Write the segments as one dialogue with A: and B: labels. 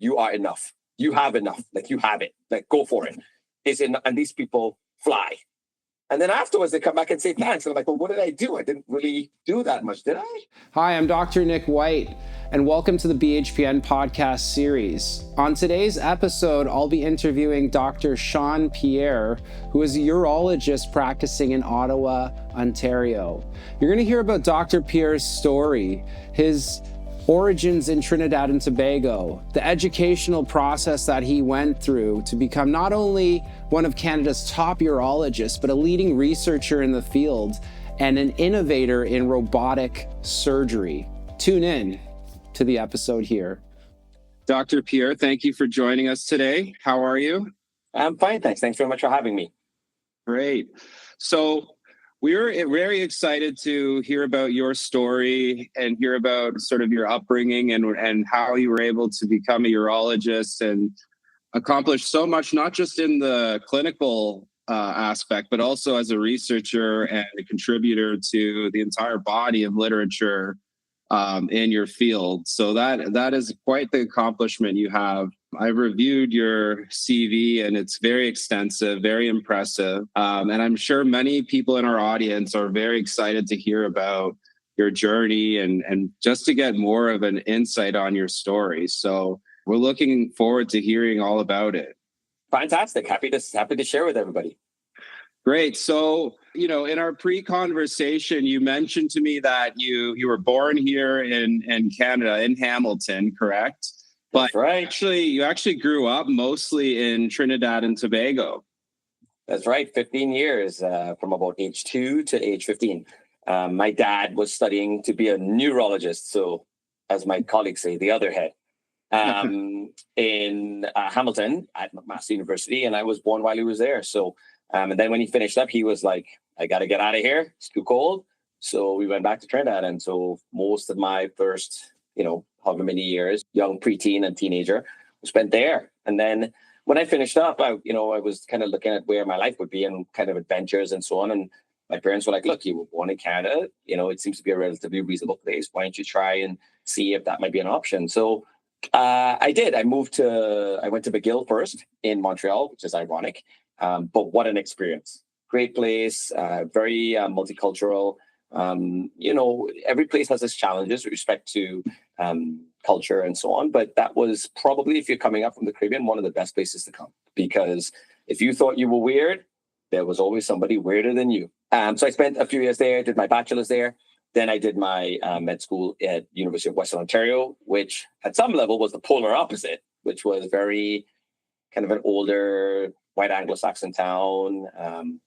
A: you are enough. You have enough. Like, you have it. Like, go for it. And these people fly. And then afterwards, they come back and say thanks. And I'm like, well, what did I do? I didn't really do that much, did I?
B: Hi, I'm Dr. Nik Whyte, and welcome to the BHPN Podcast Series. On today's episode, I'll be interviewing Dr. Pierre, who is a urologist practicing in Ottawa, Ontario. You're going to hear about Dr. Pierre's story, his origins in Trinidad and Tobago, the educational process that he went through to become not only one of Canada's top urologists, but a leading researcher in the field and an innovator in robotic surgery. Tune in to the episode here. Dr. Pierre, thank you for joining us today. How are you?
A: I'm fine, thanks. Thanks very much for having me.
B: Great. So we're very excited to hear about your story and hear about sort of your upbringing and how you were able to become a urologist and accomplish so much, not just in the clinical aspect, but also as a researcher and a contributor to the entire body of literature in your field. So that is quite the accomplishment you have. I've reviewed your CV and it's very extensive, very impressive. And I'm sure many people in our audience are very excited to hear about your journey and just to get more of an insight on your story. So we're looking forward to hearing all about it.
A: Fantastic. Happy to share with everybody.
B: Great. So, in our pre-conversation, you mentioned to me that you were born here in Canada, in Hamilton, correct? But
A: That's right.
B: You actually grew up mostly in Trinidad and Tobago.
A: That's right. 15 years from about age 2 to age 15. My dad was studying to be a neurologist. So, as my colleagues say, the other head. In Hamilton at McMaster University, and I was born while he was there. So, and then when he finished up, he was like, I got to get out of here. It's too cold. So we went back to Trinidad. And so most of my first, however many years, young preteen and teenager, spent there. And then when I finished up, I was kind of looking at where my life would be and kind of adventures and so on. And my parents were like, look, you were born in Canada. It seems to be a relatively reasonable place. Why don't you try and see if that might be an option? So I did. I went to McGill first in Montreal, which is ironic. But what an experience. Great place, very multicultural. Every place has its challenges with respect to culture and so on. But that was probably, if you're coming up from the Caribbean, one of the best places to come. Because if you thought you were weird, there was always somebody weirder than you. So I spent a few years there, did my bachelor's there. Then I did my med school at University of Western Ontario, which at some level was the polar opposite, which was very kind of an older white Anglo-Saxon town,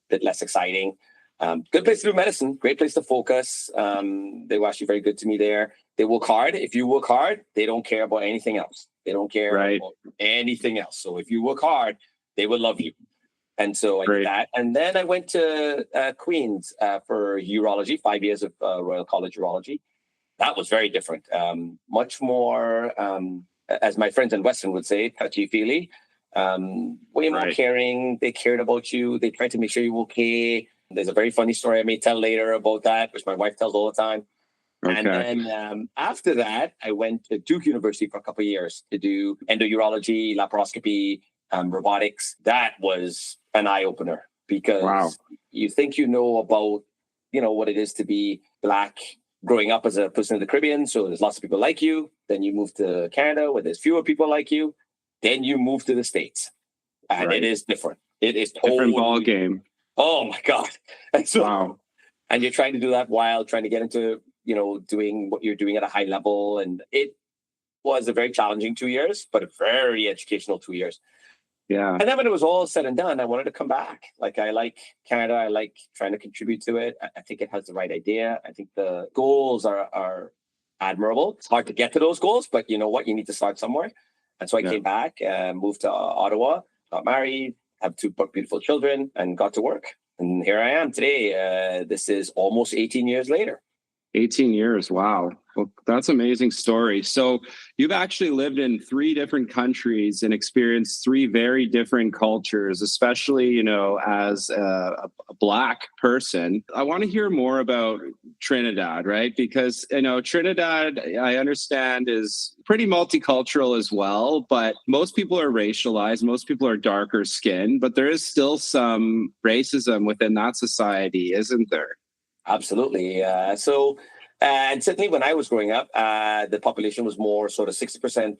A: bit less exciting. Good place to do medicine, great place to focus. They were actually very good to me there. They work hard. If you work hard, they don't care about anything else. They don't care about anything else. So if you work hard, they will love you. And so I did that. And then I went to Queens for urology, 5 years of Royal College Urology. That was very different. Much more, as my friends in Western would say, touchy-feely. Way more caring. They cared about you. They tried to make sure you're okay. There's a very funny story I may tell later about that, which my wife tells all the time. Okay. And then after that, I went to Duke University for a couple of years to do endourology, laparoscopy, robotics. That was an eye-opener because you think about, what it is to be Black growing up as a person in the Caribbean. So there's lots of people like you. Then you move to Canada where there's fewer people like you. Then you move to the States. And it is different. It is totally
B: different ball game.
A: Oh my God. And so, and you're trying to do that while trying to get into, doing what you're doing at a high level. And it was a very challenging 2 years, but a very educational 2 years.
B: Yeah.
A: And then when it was all said and done, I wanted to come back. Like, I like Canada. I like trying to contribute to it. I think it has the right idea. I think the goals are admirable. It's hard to get to those goals, but you know what? You need to start somewhere. And so I came back, moved to Ottawa, got married, have 2 beautiful children, and got to work. And here I am today. This is almost 18 years later.
B: 18 years. Wow. Well, that's an amazing story. So you've actually lived in 3 different countries and experienced 3 very different cultures, especially, as a Black person. I want to hear more about Trinidad, right? Because, Trinidad, I understand, is pretty multicultural as well, but most people are racialized. Most people are darker skinned, but there is still some racism within that society, isn't there?
A: Absolutely. And certainly when I was growing up, the population was more sort of 60%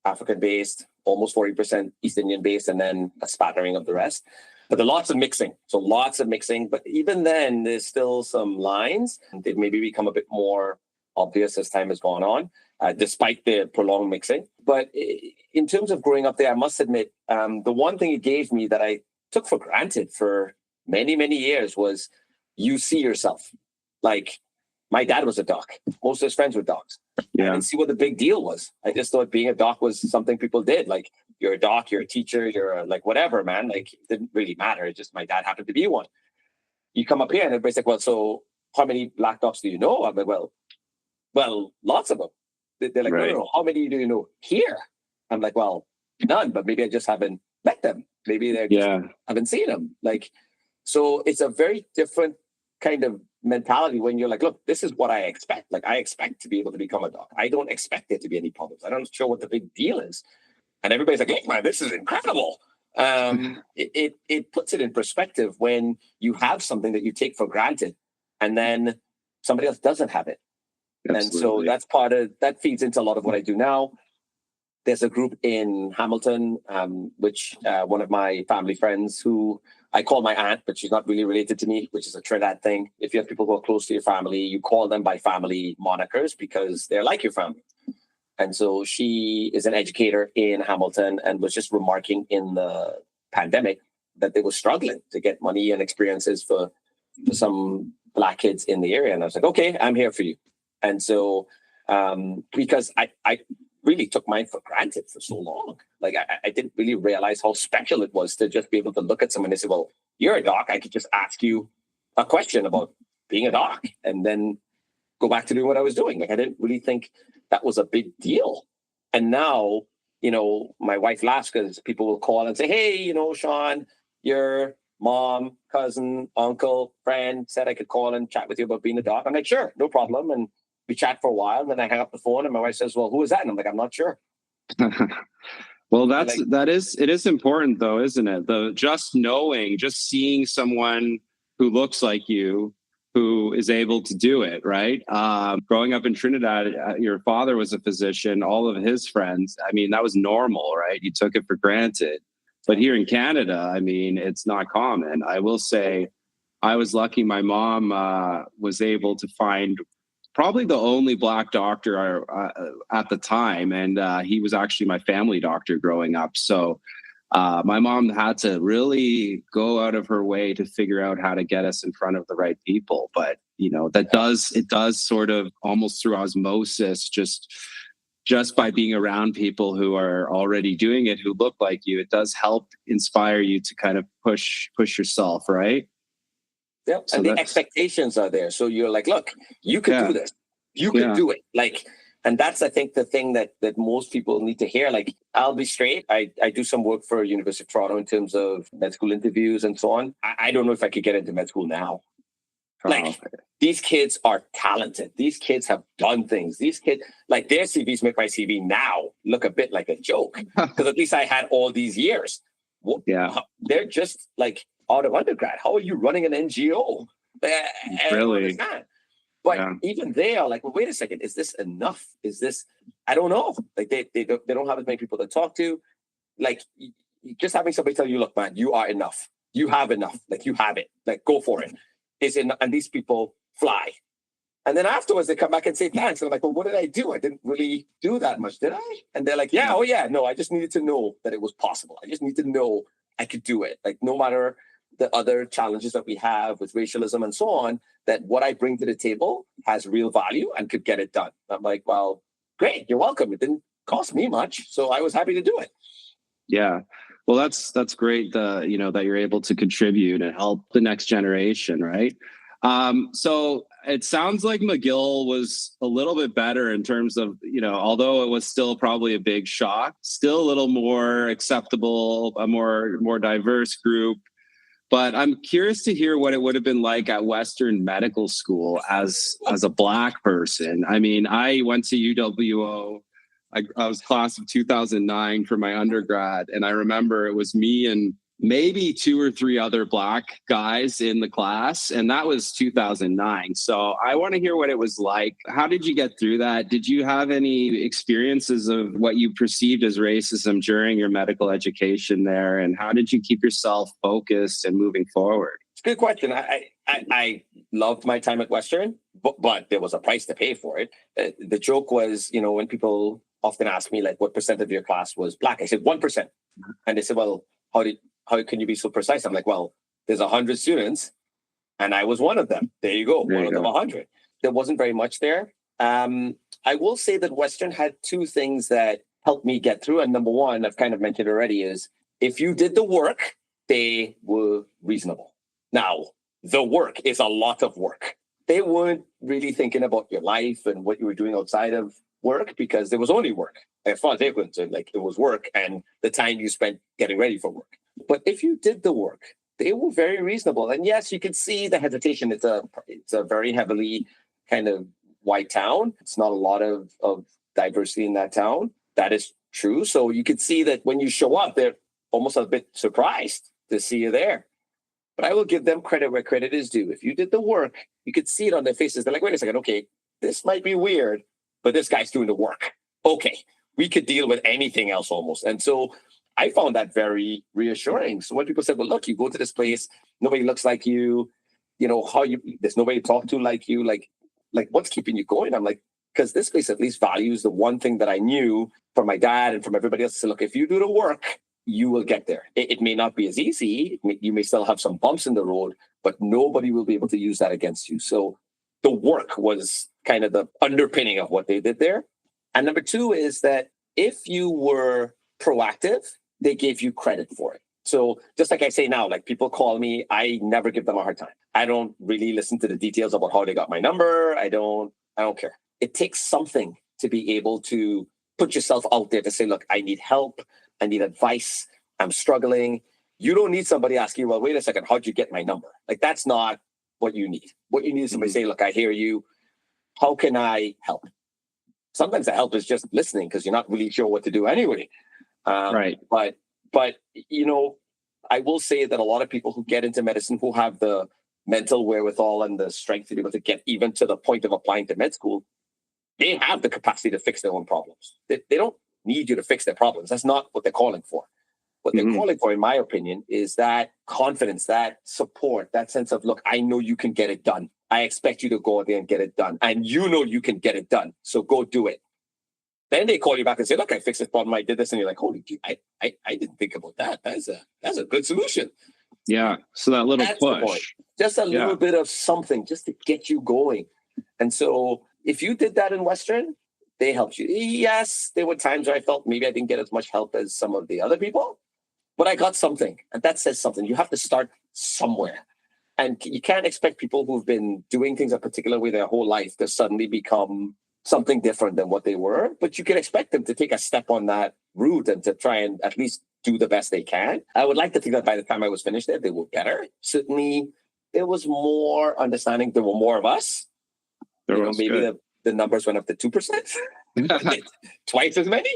A: African based, almost 40% East Indian based, and then a spattering of the rest. But there are lots of mixing. So lots of mixing. But even then, there's still some lines. They've maybe become a bit more obvious as time has gone on, despite the prolonged mixing. But in terms of growing up there, I must admit, the one thing it gave me that I took for granted for many, many years was you see yourself. Like, my dad was a doc. Most of his friends were docs. Yeah. I didn't see what the big deal was. I just thought being a doc was something people did. Like, you're a doc, you're a teacher, you're like whatever, man. Like, it didn't really matter. It just my dad happened to be one. You come up here and everybody's like, well, so how many black docs do you know? I'm like, well, lots of them. They're like, right. No, how many do you know here? I'm like, well, none, but maybe I just haven't met them. Maybe they're just haven't seen them. Like, so it's a very different kind of mentality when you're like, look, this is what I expect. Like, I expect to be able to become a doc. I don't expect there to be any problems. I'm not sure what the big deal is. And everybody's like, hey, man, this is incredible. It puts it in perspective when you have something that you take for granted and then somebody else doesn't have it. Absolutely. And so that feeds into a lot of what I do now. There's a group in Hamilton, which one of my family friends who I call my aunt, but she's not really related to me, which is a Trinidad thing. If you have people who are close to your family, you call them by family monikers because they're like your family. And so she is an educator in Hamilton and was just remarking in the pandemic that they were struggling to get money and experiences for some Black kids in the area. And I was like, okay, I'm here for you. And so because I really took mine for granted for so long. Like, I didn't really realize how special it was to just be able to look at someone and say, well, you're a doc. I could just ask you a question about being a doc and then go back to doing what I was doing. Like, I didn't really think that was a big deal. And now, my wife laughs because people will call and say, hey, Sean, your mom, cousin, uncle, friend said I could call and chat with you about being a doc. I'm like, sure, no problem. And we chat for a while, and then I hang up the phone, and my wife says, well, who is that? And I'm like, I'm not sure.
B: Well, it is important though, isn't it? Just seeing someone who looks like you, who is able to do it, right? Growing up in Trinidad, your father was a physician, all of his friends, I mean, that was normal, right? You took it for granted. But here in Canada, I mean, it's not common. I will say I was lucky my mom was able to find probably the only Black doctor at the time. And he was actually my family doctor growing up. So my mom had to really go out of her way to figure out how to get us in front of the right people. But, it does sort of almost through osmosis, just by being around people who are already doing it, who look like you, it does help inspire you to kind of push yourself, right?
A: Yep. So and the expectations are there. So you're like, look, you could do this. You could do it. Like, and that's, I think, the thing that most people need to hear. Like, I'll be straight. I do some work for University of Toronto in terms of med school interviews and so on. I don't know if I could get into med school now. These kids are talented. These kids have done things. These kids, like, their CVs make my CV now look a bit like a joke because at least I had all these years. They're just like out of undergrad. How are you running an NGO?
B: Really?
A: But even they are like, well, wait a second. Is this enough? Is this? I don't know. Like, they don't have as many people to talk to. Like, just having somebody tell you, look, man, you are enough. You have enough. Like, you have it. Like, go for it. And these people fly. And then afterwards they come back and say thanks. And I'm like, well, what did I do? I didn't really do that much, did I? And they're like, no, I just needed to know that it was possible. I just need to know I could do it. Like, no matter the other challenges that we have with racialism and so on, that what I bring to the table has real value and could get it done. I'm like, well, great, you're welcome. It didn't cost me much, so I was happy to do it.
B: Yeah. Well, that's great. That you're able to contribute and help the next generation, right? So it sounds like McGill was a little bit better in terms of, although it was still probably a big shock, still a little more acceptable, a more diverse group. But I'm curious to hear what it would have been like at Western Medical School as a Black person. I mean, I went to UWO. I was class of 2009 for my undergrad, and I remember it was me and maybe 2 or 3 other Black guys in the class, and that was 2009. So I want to hear what it was like. How did you get through that? Did you have any experiences of what you perceived as racism during your medical education there, and how did you keep yourself focused and moving forward?
A: It's a good question. I loved my time at Western, but there was a price to pay for it. The joke was, when people often ask me, like, what percent of your class was Black? I said 1%. And they said, well, how can you be so precise? I'm like, well, there's 100 students and I was one of them. There you go. One of them 100. There wasn't very much there. I will say that Western had 2 things that helped me get through. And number one, I've kind of mentioned already, is if you did the work, they were reasonable. Now, the work is a lot of work. They weren't really thinking about your life and what you were doing outside of work, because there was only work. As far as they're concerned, like, it was work and the time you spent getting ready for work. But if you did the work, they were very reasonable. And yes, you can see the hesitation. It's a very heavily kind of white town. It's not a lot of diversity in that town. That is true. So you could see that when you show up, they're almost a bit surprised to see you there. But I will give them credit where credit is due. If you did the work, you could see it on their faces. They're like, wait a second, okay, this might be weird, but this guy's doing the work. Okay, we could deal with anything else almost. And so I found that very reassuring. So when people said, well, look, you go to this place, nobody looks like you, there's nobody to talk to like you, like what's keeping you going? I'm like, because this place at least values the one thing that I knew from my dad and from everybody else. So look, if you do the work, you will get there. It may not be as easy. You may still have some bumps in the road, but nobody will be able to use that against you. So the work was kind of the underpinning of what they did there. And number 2 is that if you were proactive, they gave you credit for it. So just like I say now, like, people call me, I never give them a hard time. I don't really listen to the details about how they got my number. I don't care. It takes something to be able to put yourself out there to say, look, I need help. I need advice. I'm struggling. You don't need somebody asking you, well, wait a second, how'd you get my number? Like, that's not what you need. What you need is somebody say, look, I hear you. How can I help? Sometimes the help is just listening, because you're not really sure what to do anyway.
B: Right.
A: But I will say that a lot of people who get into medicine, who have the mental wherewithal and the strength to be able to get even to the point of applying to med school, they have the capacity to fix their own problems. They don't need you to fix their problems. That's not what they're calling for. What they're calling for, in my opinion, is that confidence, that support, that sense of, look, I know you can get it done. I expect you to go out there and get it done. And you know you can get it done. So go do it. Then they call you back and say, look, I fixed this problem. I did this. And you're like, holy, I didn't think about that. That's a good solution.
B: Yeah. So that little
A: That's
B: push.
A: Just a little bit of something just to get you going. And so if you did that in Western, they helped you. Yes, there were times where I felt maybe I didn't get as much help as some of the other people, but I got something. And that says something. You have to start somewhere. And you can't expect people who've been doing things a particular way their whole life to suddenly become something different than what they were. But you can expect them to take a step on that route and to try and at least do the best they can. I would like to think that by the time I was finished there, they were better. Certainly, there was more understanding. There were more of us. Maybe the numbers went up to 2%, twice as many.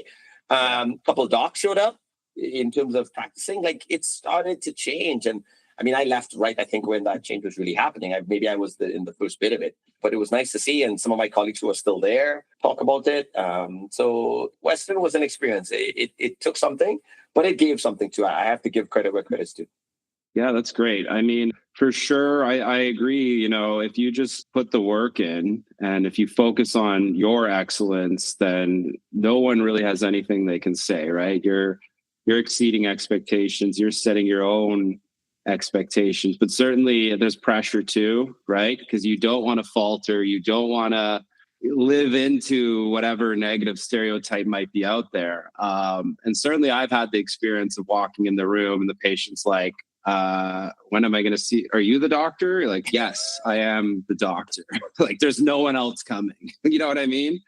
A: Couple of docs showed up in terms of practicing. Like, it started to change. And I mean, I left right, I think, when that change was really happening. Maybe I was in the first bit of it, but it was nice to see. And some of my colleagues who are still there talk about it. So Western was an experience. It took something, but it gave something too. I have to give credit where credit's due.
B: Yeah, that's great. I mean, for sure, I agree. If you just put the work in and if you focus on your excellence, then no one really has anything they can say, right? You're exceeding expectations. You're setting your own expectations, but certainly there's pressure too, right? Because you don't want to falter. You don't want to live into whatever negative stereotype might be out there. And certainly I've had the experience of walking in the room and the patient's like, when am I going to see, are you the doctor? You're like, yes, I am the doctor. Like, there's no one else coming. You know what I mean?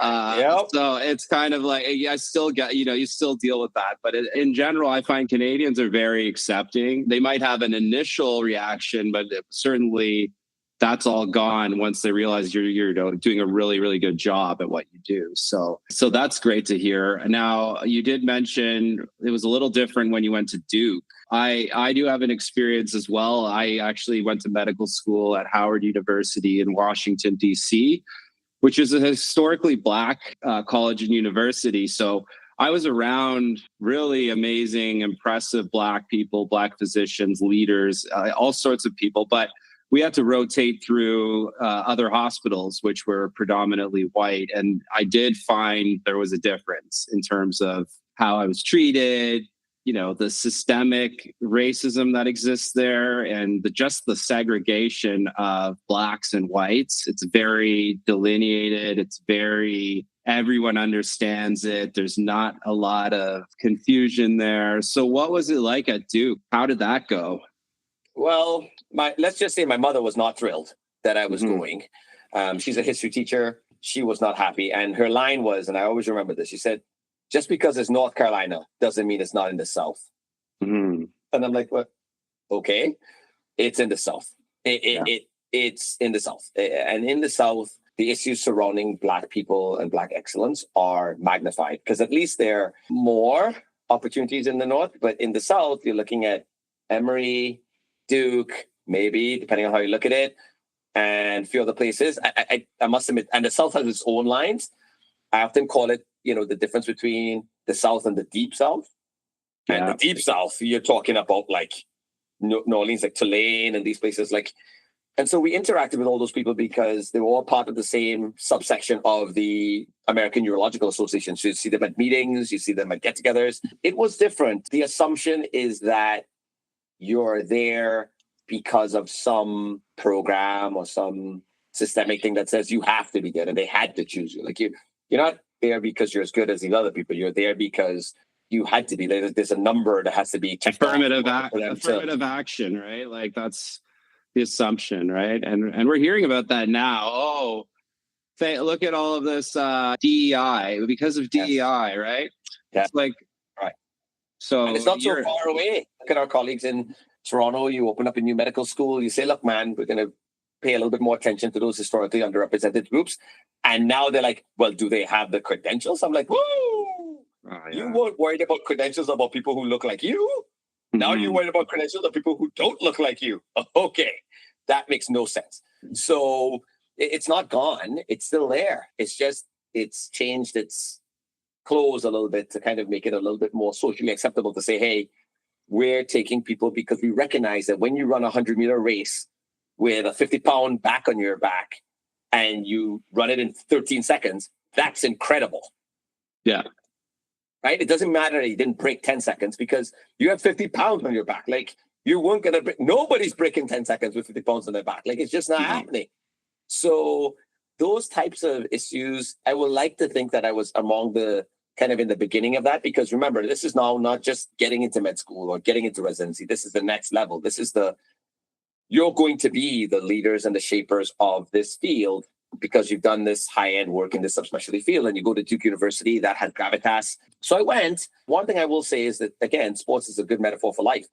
A: Yep.
B: So it's kind of like, I still get, you still deal with that. But in general, I find Canadians are very accepting. They might have an initial reaction, but certainly that's all gone once they realize you're doing a really, really good job at what you do. So that's great to hear. Now, you did mention it was a little different when you went to Duke. I do have an experience as well. I actually went to medical school at Howard University in Washington, D.C., which is a historically Black college and university. So I was around really amazing, impressive Black people, Black physicians, leaders, all sorts of people. But we had to rotate through other hospitals, which were predominantly white. And I did find there was a difference in terms of how I was treated, the systemic racism that exists there, and just the segregation of Blacks and whites. It's very delineated. It's everyone understands it. There's not a lot of confusion there. So what was it like at Duke? How did that go?
A: Well, let's just say my mother was not thrilled that I was going. She's a history teacher. She was not happy. And her line was, and I always remember this, she said, just because it's North Carolina doesn't mean it's not in the South. And I'm like, what? Okay, it's in the South. It's in the South. And in the South, the issues surrounding Black people and Black excellence are magnified because at least there are more opportunities in the North. But in the South, you're looking at Emory, Duke, maybe, depending on how you look at it, and a few other places. I must admit, and the South has its own lines. I often call it, the difference between the South and the Deep South. And the Deep South, you're talking about like New Orleans, like Tulane and these places. And so we interacted with all those people because they were all part of the same subsection of the American Urological Association. So you see them at meetings, you see them at get-togethers. It was different. The assumption is that you're there because of some program or some systemic thing that says you have to be there and they had to choose you. Like you're not there because you're as good as these other people. You're there because you had to be there. There's a number that has to be
B: affirmative action, right? Like that's the assumption, right? And we're hearing about that now. Oh, look at all of this DEI because of DEI, right?
A: Yeah.
B: It's like
A: right.
B: So
A: and it's not so far away. Look at our colleagues in Toronto. You open up a new medical school. You say, look, man, we're going to pay a little bit more attention to those historically underrepresented groups. And now they're like, well, do they have the credentials? I'm like, woo! You weren't worried about credentials about people who look like you. Now you're worried about credentials of people who don't look like you. Okay, that makes no sense. So it's not gone. It's still there. It's just, it's changed its clothes a little bit to kind of make it a little bit more socially acceptable to say, hey, we're taking people because we recognize that when you run a 100-meter race with a 50-pound back on your back and you run it in 13 seconds, that's incredible.
B: Yeah.
A: Right? It doesn't matter that you didn't break 10 seconds because you have 50 pounds on your back. Like you weren't going to break, nobody's breaking 10 seconds with 50 pounds on their back. Like it's just not happening. So those types of issues, I would like to think that I was among the kind of in the beginning of that, because remember, this is now not just getting into med school or getting into residency. This is the next level. This is you're going to be the leaders and the shapers of this field because you've done this high-end work in this subspecialty field and you go to Duke University that has gravitas. So I went. One thing I will say is that, again, sports is a good metaphor for life.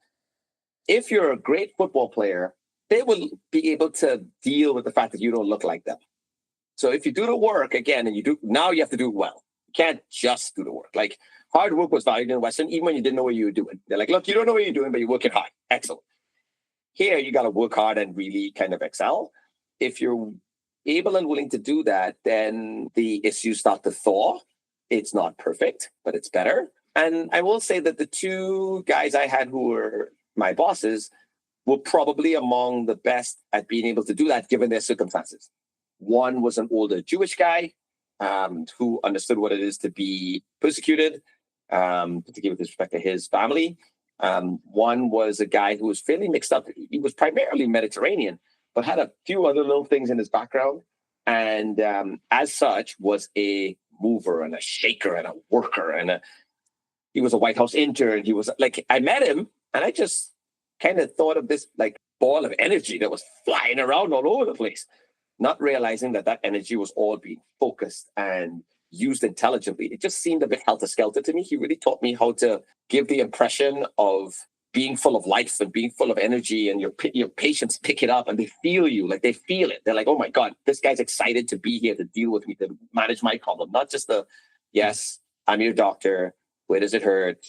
A: If you're a great football player, they will be able to deal with the fact that you don't look like them. So if you do the work, again, and now you have to do it well. You can't just do the work. Like hard work was valued in Western, even when you didn't know what you were doing. They're like, look, you don't know what you're doing, but you're working hard. Excellent. Here, you got to work hard and really kind of excel. If you're able and willing to do that, then the issues start to thaw. It's not perfect, but it's better. And I will say that the two guys I had who were my bosses were probably among the best at being able to do that given their circumstances. One was an older Jewish guy who understood what it is to be persecuted, particularly with respect to his family. One was a guy who was fairly mixed up. He was primarily Mediterranean, but had a few other little things in his background. And as such, was a mover and a shaker and a worker. And he was a White House intern. He was like, I met him and I just kind of thought of this like ball of energy that was flying around all over the place. not realizing that energy was all being focused and used intelligently. It just seemed a bit helter-skelter to me. He really taught me how to give the impression of being full of life and being full of energy, and your patients pick it up and they feel you, like they feel it. They're like, oh my God, this guy's excited to be here to deal with me, to manage my problem. Not just yes, I'm your doctor. Where does it hurt?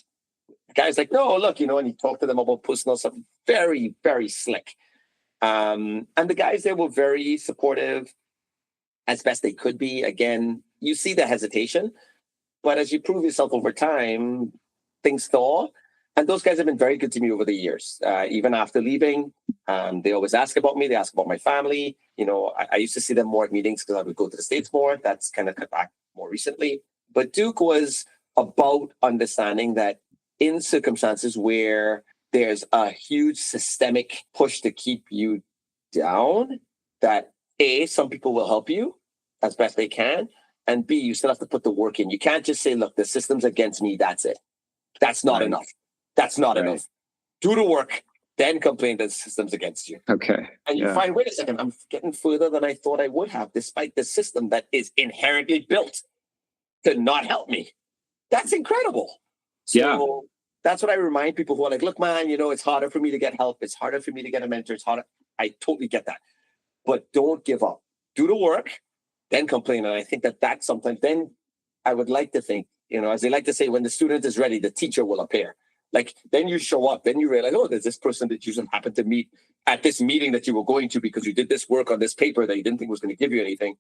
A: The guy's like, no, look, and he talked to them about personal stuff. Very, very slick. And the guys there were very supportive as best they could be. Again, you see the hesitation, but as you prove yourself over time, things thaw. And those guys have been very good to me over the years. Even after leaving, they always ask about me. They ask about my family. I used to see them more at meetings because I would go to the States more. That's kind of cut back more recently. But Duke was about understanding that in circumstances where there's a huge systemic push to keep you down, that A, some people will help you as best they can, and B, you still have to put the work in. You can't just say, look, the system's against me, that's it. That's not enough. That's not enough. Do the work, then complain that the system's against you.
B: Okay.
A: And you find, wait a second, I'm getting further than I thought I would have, despite the system that is inherently built to not help me. That's incredible. So that's what I remind people who are like, look, man, it's harder for me to get help. It's harder for me to get a mentor. It's harder. I totally get that. But don't give up. Do the work, then complain. And I think that's something, then I would like to think, as they like to say, when the student is ready, the teacher will appear. Like, then you show up, then you realize, oh, there's this person that you just happened to meet at this meeting that you were going to because you did this work on this paper that you didn't think was going to give you anything.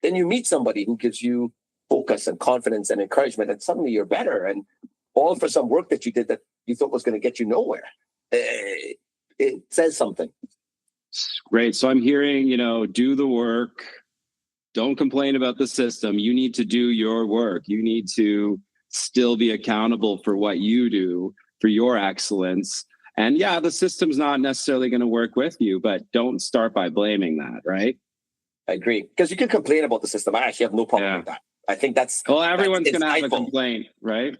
A: Then you meet somebody who gives you focus and confidence and encouragement, and suddenly you're better. And all for some work that you did that you thought was going to get you nowhere. It says something.
B: Great. So I'm hearing, do the work. Don't complain about the system. You need to do your work. You need to still be accountable for what you do, for your excellence. And the system's not necessarily going to work with you, but don't start by blaming that, right?
A: I agree. Because you can complain about the system. I actually have no problem with that. I think that's...
B: Well, everyone's going to have a complaint, right?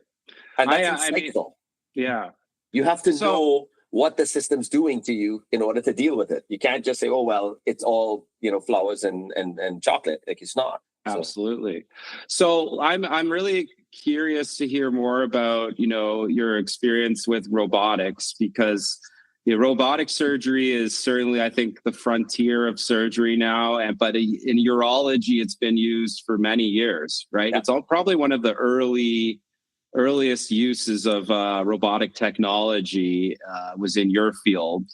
A: And that's insightful. You have to know what the system's doing to you in order to deal with it. You can't just say, oh, well, it's all, flowers and chocolate. Like, it's not.
B: Absolutely. So I'm really curious to hear more about, your experience with robotics, because robotic surgery is certainly, I think, the frontier of surgery now. But in urology, it's been used for many years, right? Yeah. It's probably one of the earliest uses of robotic technology was in your field.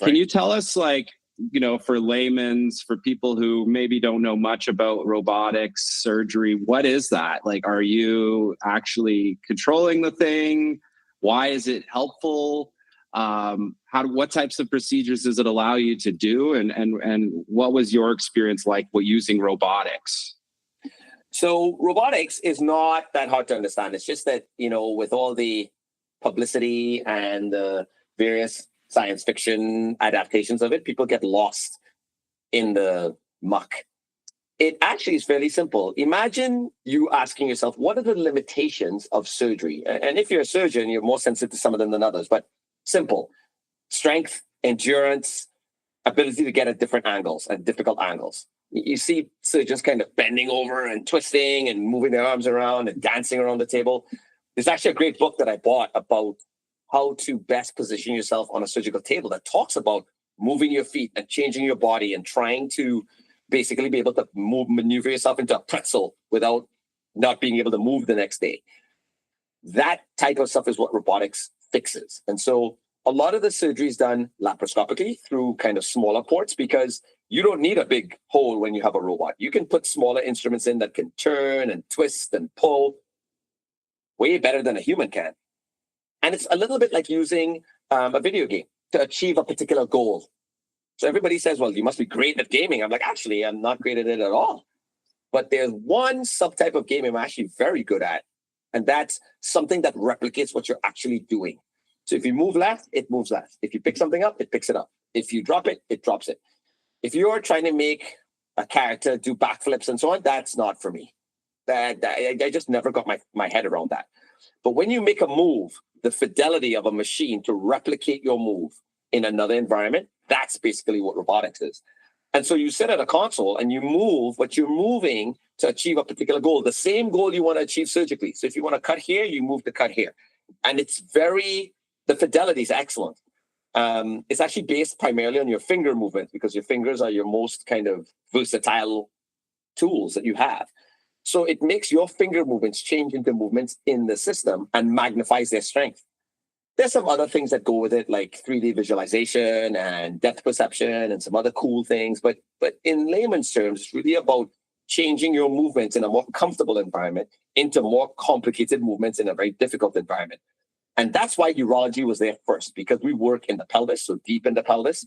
B: Right. Can you tell us, for laymen's, for people who maybe don't know much about robotics surgery, what is that? Are you actually controlling the thing? Why is it helpful? What types of procedures does it allow you to do? And what was your experience like using robotics?
A: So robotics is not that hard to understand. It's just that, with all the publicity and the various science fiction adaptations of it, people get lost in the muck. It actually is fairly simple. Imagine you asking yourself, what are the limitations of surgery? And if you're a surgeon, you're more sensitive to some of them than others, but simple. Strength, endurance, ability to get at different angles and difficult angles. You see surgeons kind of bending over and twisting and moving their arms around and dancing around the table. There's actually a great book that I bought about how to best position yourself on a surgical table that talks about moving your feet and changing your body and trying to basically be able to maneuver yourself into a pretzel without not being able to move the next day. That type of stuff is what robotics fixes. And so a lot of the surgery is done laparoscopically through kind of smaller ports, because you don't need a big hole when you have a robot. You can put smaller instruments in that can turn and twist and pull way better than a human can. And it's a little bit like using a video game to achieve a particular goal. So everybody says, well, you must be great at gaming. I'm like, actually, I'm not great at it at all. But there's one subtype of game I'm actually very good at. And that's something that replicates what you're actually doing. So if you move left, it moves left. If you pick something up, it picks it up. If you drop it, it drops it. If you're trying to make a character do backflips and so on, that's not for me. I just never got my head around that. But when you make a move, the fidelity of a machine to replicate your move in another environment, that's basically what robotics is. And so you sit at a console and you move, but you're moving to achieve a particular goal, the same goal you want to achieve surgically. So if you want to cut here, you move to cut here. And the fidelity is excellent. It's actually based primarily on your finger movement, because your fingers are your most kind of versatile tools that you have. So it makes your finger movements change into movements in the system and magnifies their strength. There's some other things that go with it, like 3D visualization and depth perception and some other cool things. But in layman's terms, it's really about changing your movements in a more comfortable environment into more complicated movements in a very difficult environment. And that's why urology was there first, because we work in the pelvis, so deep in the pelvis.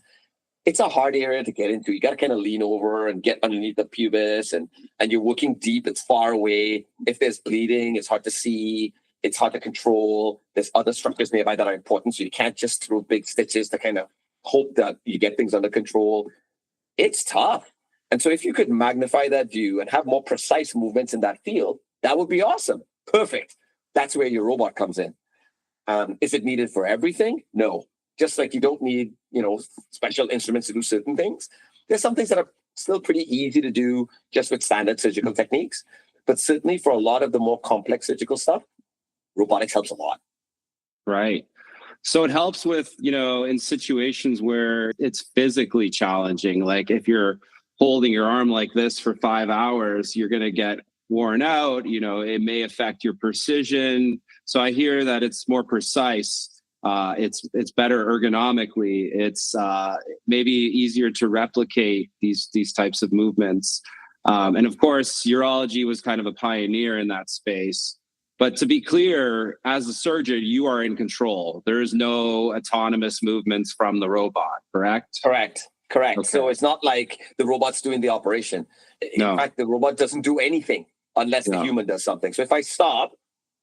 A: It's a hard area to get into. You got to kind of lean over and get underneath the pubis, and you're working deep. It's far away. If there's bleeding, it's hard to see. It's hard to control. There's other structures nearby that are important, so you can't just throw big stitches to kind of hope that you get things under control. It's tough. And so if you could magnify that view and have more precise movements in that field, that would be awesome. Perfect. That's where your robot comes in. Is it needed for everything? No. Just like you don't need, special instruments to do certain things. There's some things that are still pretty easy to do just with standard surgical techniques. But certainly for a lot of the more complex surgical stuff, robotics helps a lot.
B: Right. So it helps with, in situations where it's physically challenging, like if you're holding your arm like this for 5 hours, you're going to get worn out. It may affect your precision. So I hear that it's more precise. It's better ergonomically. It's maybe easier to replicate these types of movements. And of course, urology was kind of a pioneer in that space. But to be clear, as a surgeon, you are in control. There is no autonomous movements from the robot, correct?
A: Correct. Okay. So it's not like the robot's doing the operation. In fact, the robot doesn't do anything unless the human does something. So if I stop,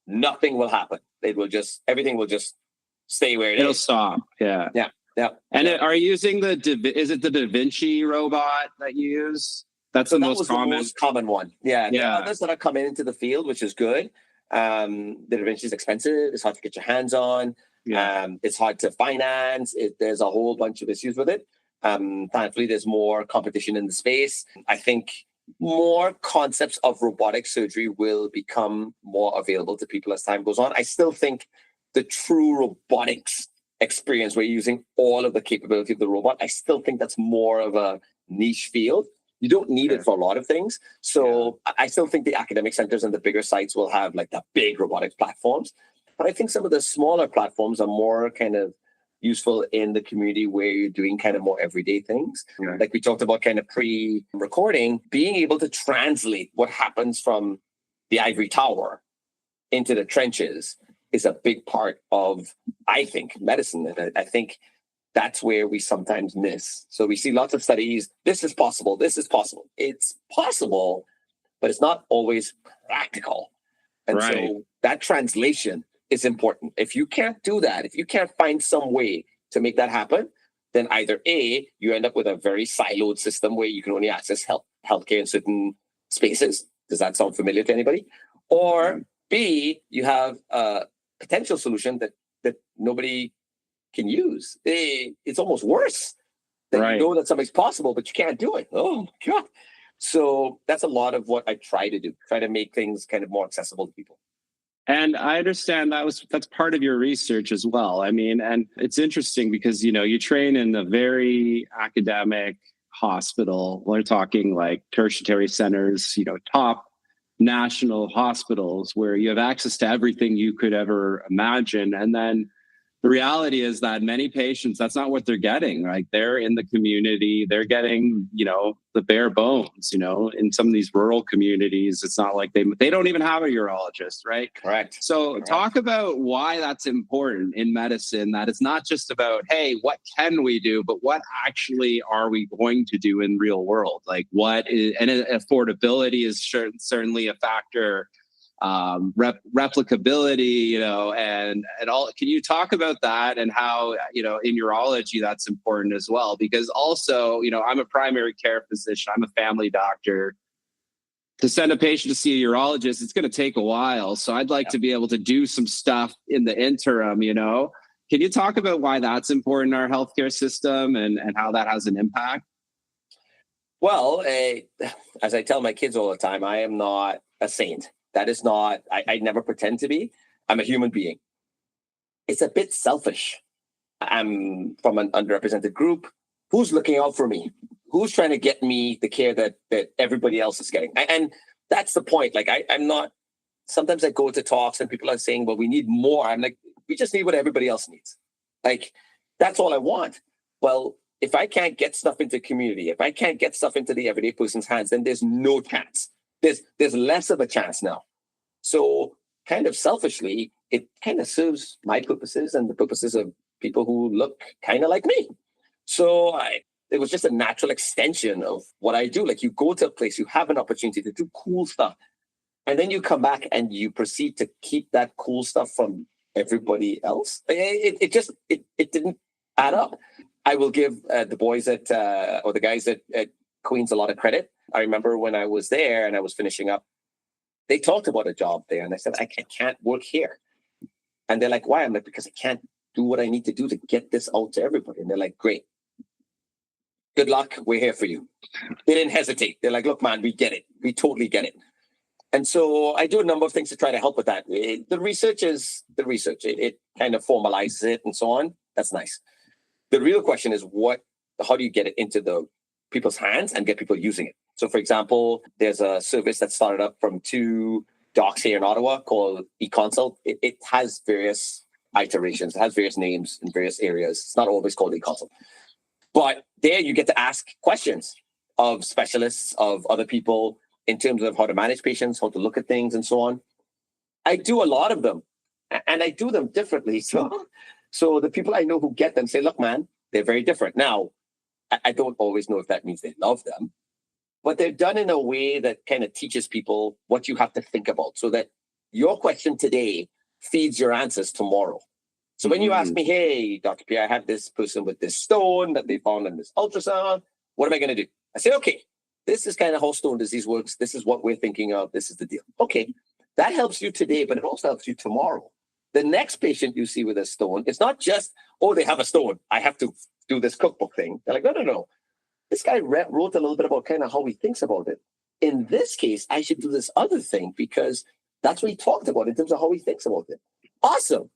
A: nothing will happen. Everything will just stay where
B: It'll stop. Yeah. And are you using is it the Da Vinci robot that you use? That's the most
A: common one. Yeah. There are others that are coming into the field, which is good. The Da Vinci is expensive. It's hard to get your hands on. It's hard to finance. There's a whole bunch of issues with it. Thankfully, there's more competition in the space. I think more concepts of robotic surgery will become more available to people as time goes on. I still think the true robotics experience, where you're using all of the capability of the robot, I still think that's more of a niche field. You don't need it for a lot of things. So I still think the academic centers and the bigger sites will have like the big robotics platforms. But I think some of the smaller platforms are more kind of useful in the community where you're doing kind of more everyday things. Right. Like we talked about kind of pre-recording, being able to translate what happens from the ivory tower into the trenches is a big part of, I think, medicine. And I think that's where we sometimes miss. So we see lots of studies. This is possible. It's possible, but it's not always practical. And so that translation is important. If you can't do that, if you can't find some way to make that happen, then either A, you end up with a very siloed system where you can only access healthcare in certain spaces. Does that sound familiar to anybody? Or B, you have a potential solution that nobody can use. It's almost worse. That you know that something's possible, but you can't do it. Oh my God. So that's a lot of what I try to do, try to make things kind of more accessible to people.
B: And I understand that's part of your research as well. I mean, and it's interesting because, you train in a very academic hospital. We're talking like tertiary centers, top national hospitals where you have access to everything you could ever imagine. And then the reality is that many patients, that's not what they're getting. Like they're in the community, they're getting, the bare bones, in some of these rural communities. It's not like they don't even have a urologist, right?
A: Correct.
B: So talk about why that's important in medicine, that it's not just about, hey, what can we do, but what actually are we going to do in real world? Like and affordability is certainly a factor. Replicability, and all. Can you talk about that and how, in urology that's important as well? Because also, I'm a primary care physician, I'm a family doctor. To send a patient to see a urologist, it's going to take a while. So I'd like to be able to do some stuff in the interim, Can you talk about why that's important in our healthcare system and how that has an impact?
A: Well, as I tell my kids all the time, I am not a saint. That is not, I never pretend to be. I'm a human being. It's a bit selfish. I'm from an underrepresented group. Who's looking out for me? Who's trying to get me the care that everybody else is getting? And that's the point. Like, I'm not, sometimes I go to talks and people are saying, well, we need more. I'm like, we just need what everybody else needs. Like, that's all I want. Well, if I can't get stuff into community, if I can't get stuff into the everyday person's hands, then there's no chance. There's less of a chance now. So kind of selfishly, it kind of serves my purposes and the purposes of people who look kind of like me. So it was just a natural extension of what I do. Like, you go to a place, you have an opportunity to do cool stuff, and then you come back and you proceed to keep that cool stuff from everybody else. It didn't add up. I will give the boys or the guys at Queen's a lot of credit. I remember when I was there and I was finishing up, they talked about a job there, and I said, I can't work here. And they're like, why? I'm like, because I can't do what I need to do to get this out to everybody. And they're like, great. Good luck. We're here for you. They didn't hesitate. They're like, look, man, we get it. We totally get it. And so I do a number of things to try to help with that. The research is the research. It kind of formalizes it and so on. That's nice. The real question is how do you get it into the people's hands and get people using it? So, for example, there's a service that started up from 2 docs here in Ottawa called eConsult. It has various iterations. It has various names in various areas. It's not always called eConsult. But there you get to ask questions of specialists, of other people in terms of how to manage patients, how to look at things, and so on. I do a lot of them, and I do them differently. So the people I know who get them say, look, man, they're very different. Now, I don't always know if that means they love them, but they're done in a way that kind of teaches people what you have to think about so that your question today feeds your answers tomorrow. So when you ask me, hey, Dr. Pierre, I have this person with this stone that they found in this ultrasound, what am I going to do? I say, okay, this is kind of how stone disease works. This is what we're thinking of. This is the deal. Okay, that helps you today, but it also helps you tomorrow. The next patient you see with a stone, it's not just, oh, they have a stone, I have to do this cookbook thing. They're like, no. This guy wrote a little bit about kind of how he thinks about it. In this case, I should do this other thing because that's what he talked about in terms of how he thinks about it. Awesome.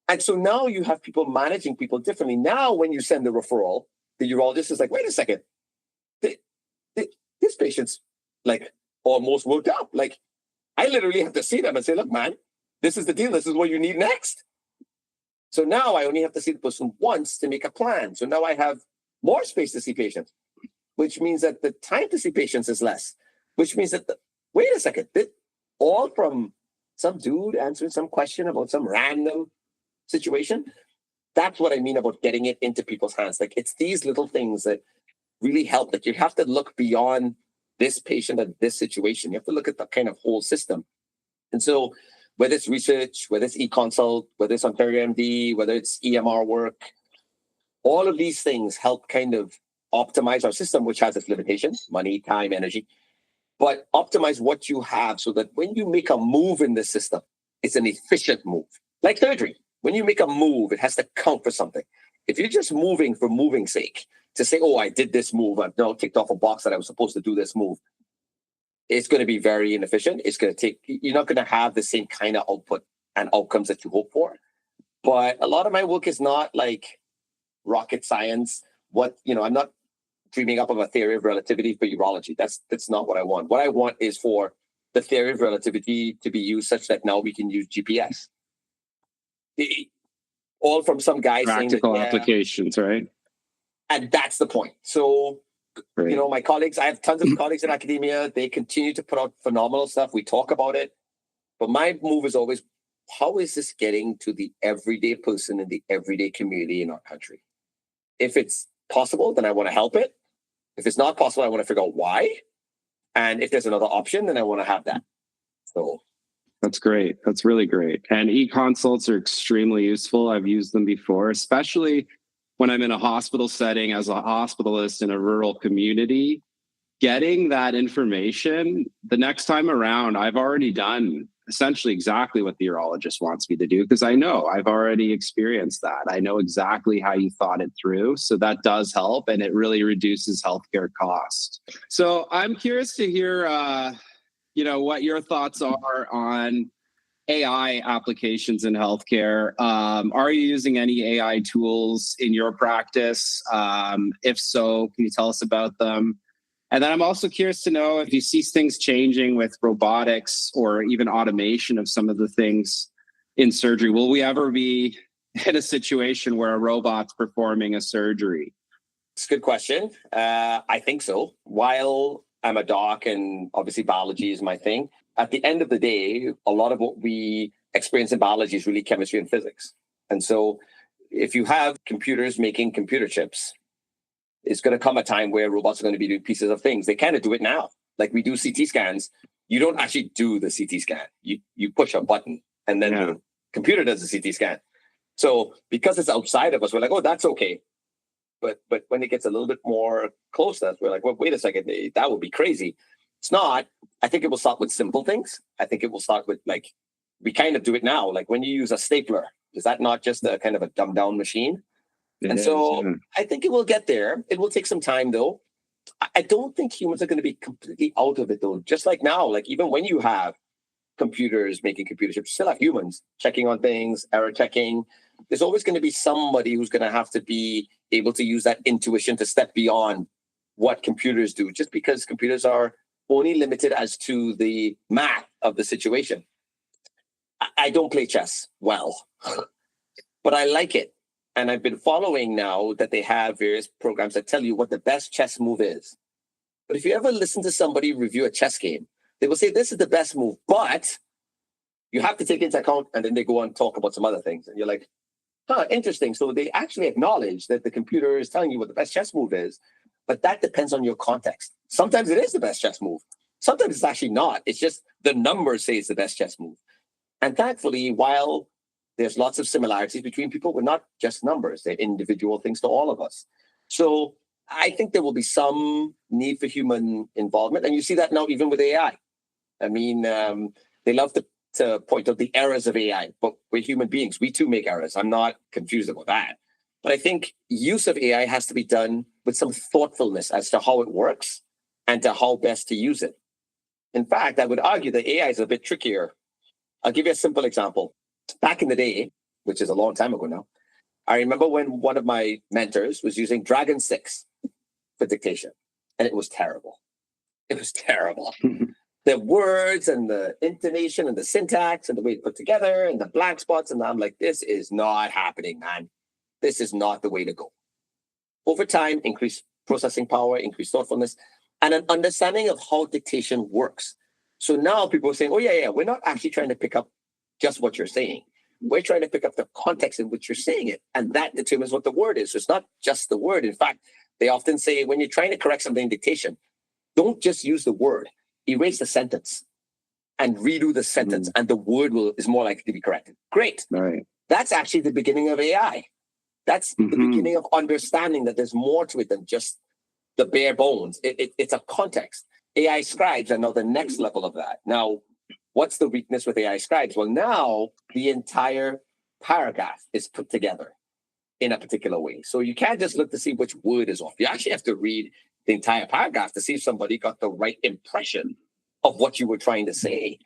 A: And so now you have people managing people differently. Now, when you send the referral, the urologist is like, wait a second, this patient's like almost worked up. Like, I literally have to see them and say, look, man, this is the deal. This is what you need next. So now I only have to see the person once to make a plan. So now I have more space to see patients, which means that the time to see patients is less, which means that, wait a second, all from some dude answering some question about some random situation. That's what I mean about getting it into people's hands. Like, it's these little things that really help. Like, you have to look beyond this patient and this situation. You have to look at the kind of whole system. And so whether it's research, whether it's eConsult, whether it's Ontario MD, whether it's EMR work, all of these things help kind of optimize our system, which has its limitations, money, time, energy, but optimize what you have so that when you make a move in the system, it's an efficient move. Like surgery, when you make a move, it has to count for something. If you're just moving for moving's sake, to say, oh, I did this move, I've now ticked off a box that I was supposed to do this move, it's going to be very inefficient. It's going to take, you're not going to have the same kind of output and outcomes that you hope for. But a lot of my work is not like rocket science. I'm not dreaming up of a theory of relativity for urology. That's not what I want. What I want is for the theory of relativity to be used such that now we can use GPS. All from some guy
B: practical
A: saying that,
B: applications, right?
A: And that's the point. So,
B: Great.
A: My colleagues, I have tons of colleagues in academia. They continue to put out phenomenal stuff. We talk about it. But my move is always, how is this getting to the everyday person in the everyday community in our country? If it's possible, then I want to help it. If it's not possible, I want to figure out why. And if there's another option, then I want to have that. So
B: that's great. That's really great. And e-consults are extremely useful. I've used them before, especially when I'm in a hospital setting as a hospitalist in a rural community. Getting that information the next time around, I've already done essentially exactly what the urologist wants me to do, because I know I've already experienced that. I know exactly how you thought it through. So that does help, and it really reduces healthcare costs. So I'm curious to hear, what your thoughts are on AI applications in healthcare. Are you using any AI tools in your practice? If so, can you tell us about them? And then I'm also curious to know if you see things changing with robotics or even automation of some of the things in surgery. Will we ever be in a situation where a robot's performing a surgery?
A: It's a good question. I think so. While I'm a doc and obviously biology is my thing, at the end of the day, a lot of what we experience in biology is really chemistry and physics. And so if you have computers making computer chips, it's going to come a time where robots are going to be doing pieces of things. They kind of do it now. Like we do CT scans. You don't actually do the CT scan. You push a button and then the computer does the CT scan. So because it's outside of us, we're like, oh, that's okay. But when it gets a little bit more close to us, we're like, well, wait a second, that would be crazy. It's not. I think it will start with simple things. I think it will start with we kind of do it now. Like when you use a stapler, is that not just a kind of a dumbed down machine? I think it will get there. It will take some time though. I don't think humans are going to be completely out of it though. Just like now, like even when you have computers making computer chips, you still have humans checking on things, error checking. There's always going to be somebody who's going to have to be able to use that intuition to step beyond what computers do, just because computers are only limited as to the math of the situation. I don't play chess well, but I like it. And I've been following now that they have various programs that tell you what the best chess move is. But if you ever listen to somebody review a chess game, they will say, this is the best move, but you have to take into account, and then they go on and talk about some other things. And you're like, interesting. So they actually acknowledge that the computer is telling you what the best chess move is, but that depends on your context. Sometimes it is the best chess move. Sometimes it's actually not. It's just the numbers say it's the best chess move. And thankfully, while there's lots of similarities between people, we're not just numbers. They're individual things to all of us. So I think there will be some need for human involvement. And you see that now even with AI. I mean, they love to point out the errors of AI, but we're human beings. We too make errors. I'm not confused about that. But I think use of AI has to be done with some thoughtfulness as to how it works and to how best to use it. In fact, I would argue that AI is a bit trickier. I'll give you a simple example. Back in the day, which is a long time ago now, I remember when one of my mentors was using Dragon 6 for dictation, and it was terrible. It was terrible. The words and the intonation and the syntax and the way it's put together and the blank spots. And I'm like, this is not happening, man. This is not the way to go. Over time, increase processing power, increase thoughtfulness, and an understanding of how dictation works. So now people are saying, oh, yeah, we're not actually trying to pick up just what you're saying. We're trying to pick up the context in which you're saying it. And that determines what the word is. So it's not just the word. In fact, they often say when you're trying to correct something in dictation, don't just use the word. Erase the sentence and redo the sentence, and the word is more likely to be corrected. Great.
B: Right.
A: That's actually the beginning of AI. That's the beginning of understanding that there's more to it than just the bare bones. It's a context. AI scribes are now the next level of that. Now, what's the weakness with AI scribes? Well, now the entire paragraph is put together in a particular way. So you can't just look to see which word is off. You actually have to read the entire paragraph to see if somebody got the right impression of what you were trying to say.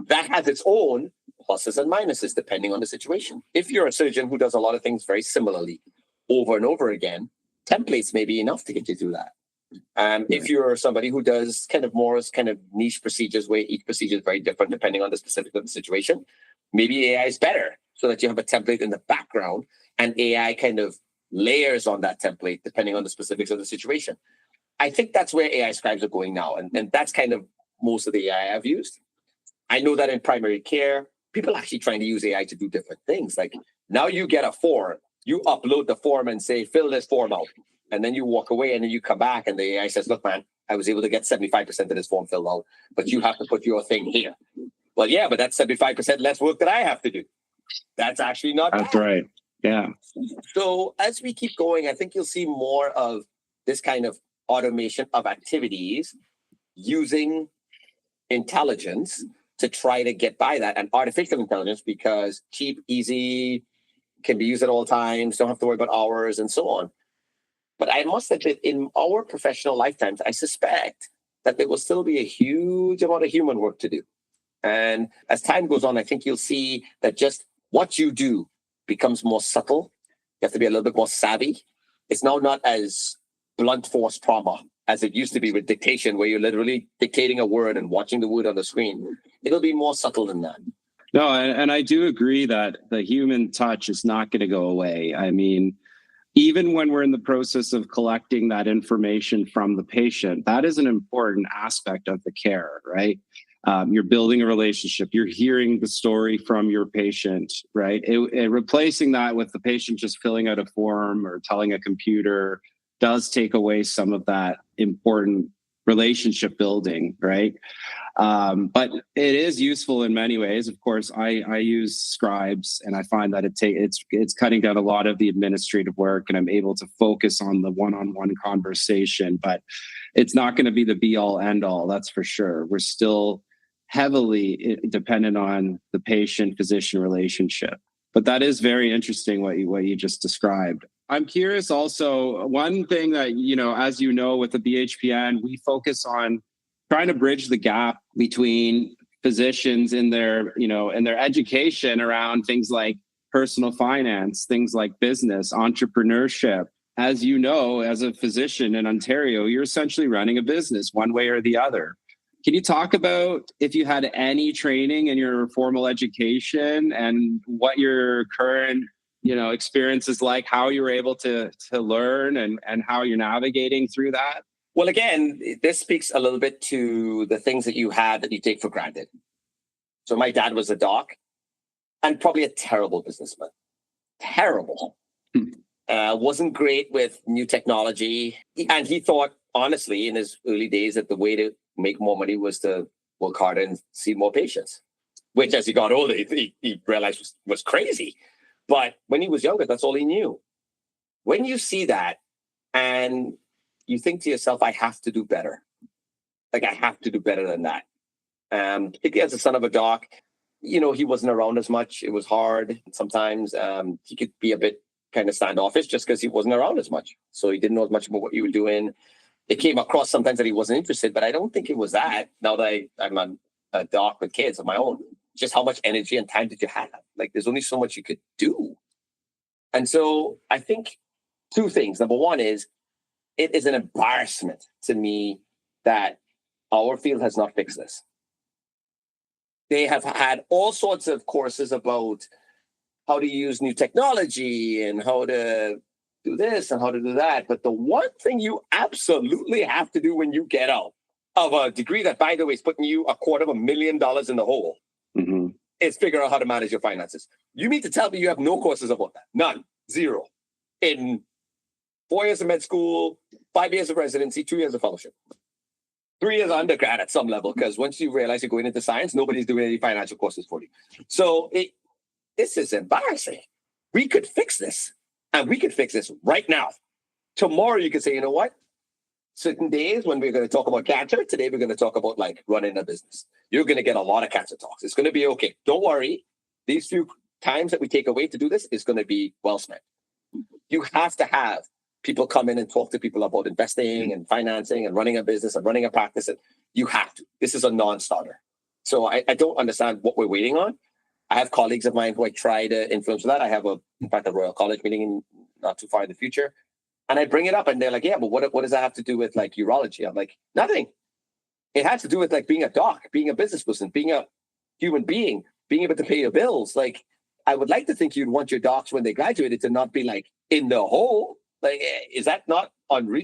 A: That has its own pluses and minuses depending on the situation. If you're a surgeon who does a lot of things very similarly over and over again, templates may be enough to get you through that. If you're somebody who does kind of niche procedures where each procedure is very different depending on the specific of the situation, maybe AI is better so that you have a template in the background and AI kind of layers on that template depending on the specifics of the situation. I think that's where AI scribes are going now. And that's kind of most of the AI I've used. I know that in primary care, people are actually trying to use AI to do different things. Like now you get a form, you upload the form and say, fill this form out. And then you walk away and then you come back and the AI says, look, man, I was able to get 75% of this form filled out, but you have to put your thing here. Well, yeah, but that's 75% less work that I have to do. That's actually not
B: That's
A: bad.
B: right. Yeah.
A: So as we keep going, I think you'll see more of this kind of automation of activities using intelligence to try to get by that. And artificial intelligence, because cheap, easy, can be used at all times, don't have to worry about hours and so on. But I must admit, in our professional lifetimes, I suspect that there will still be a huge amount of human work to do. And as time goes on, I think you'll see that just what you do becomes more subtle. You have to be a little bit more savvy. It's now not as blunt force trauma as it used to be with dictation, where you're literally dictating a word and watching the word on the screen. It'll be more subtle than that.
B: No, and I do agree that the human touch is not going to go away. I mean, even when we're in the process of collecting that information from the patient, that is an important aspect of the care, right? You're building a relationship. You're hearing the story from your patient, right? Replacing that with the patient just filling out a form or telling a computer does take away some of that important relationship building, right? But it is useful in many ways. Of course, I use scribes, and I find that it's cutting down a lot of the administrative work, and I'm able to focus on the one-on-one conversation. But it's not going to be the be-all, end-all. That's for sure. We're still heavily dependent on the patient-physician relationship. But that is very interesting what you just described. I'm curious also, one thing that, as you know, with the BHPN, we focus on trying to bridge the gap between physicians in their education around things like personal finance, things like business, entrepreneurship. As you know, as a physician in Ontario, you're essentially running a business one way or the other. Can you talk about if you had any training in your formal education and what your current experience is like, how you were able to learn and how you're navigating through that?
A: Well, again, this speaks a little bit to the things that you had that you take for granted. So my dad was a doc and probably a terrible businessman. Terrible. Wasn't great with new technology. And he thought, honestly, in his early days, that the way to make more money was to work harder and see more patients, which as he got older, he realized was crazy. But when he was younger, that's all he knew. When you see that and you think to yourself, I have to do better. Like, I have to do better than that. Particularly as a son of a doc, he wasn't around as much. It was hard. Sometimes he could be a bit kind of standoffish just because he wasn't around as much. So he didn't know as much about what you were doing. It came across sometimes that he wasn't interested, but I don't think it was that. Now that I'm a doc with kids of my own, just how much energy and time did you have? Like, there's only so much you could do. And so I think two things. Number one is, it is an embarrassment to me that our field has not fixed this. They have had all sorts of courses about how to use new technology and how to do this and how to do that. But the one thing you absolutely have to do when you get out of a degree that, by the way, is putting you $250,000 in the hole, is figure out how to manage your finances. You mean to tell me you have no courses about that? None. Zero. In 4 years of med school, 5 years of residency, 2 years of fellowship, 3 years of undergrad at some level, because once you realize you're going into science, nobody's doing any financial courses for you. So this is embarrassing. We could fix this, and we could fix this right now. Tomorrow you could say, you know what? Certain days when we're going to talk about cancer, today we're going to talk about like running a business. You're going to get a lot of cancer talks. It's going to be okay. Don't worry. These few times that we take away to do this is going to be well spent. You have to have people come in and talk to people about investing and financing and running a business and running a practice. And you have to. This is a non-starter. So I don't understand what we're waiting on. I have colleagues of mine who I try to influence that. I have a Royal College meeting in not too far in the future. And I bring it up and they're like, yeah, but what does that have to do with like urology? I'm like, nothing. It has to do with like being a doc, being a business person, being a human being, being able to pay your bills. Like, I would like to think you'd want your docs when they graduated to not be like in the hole. Like, is that not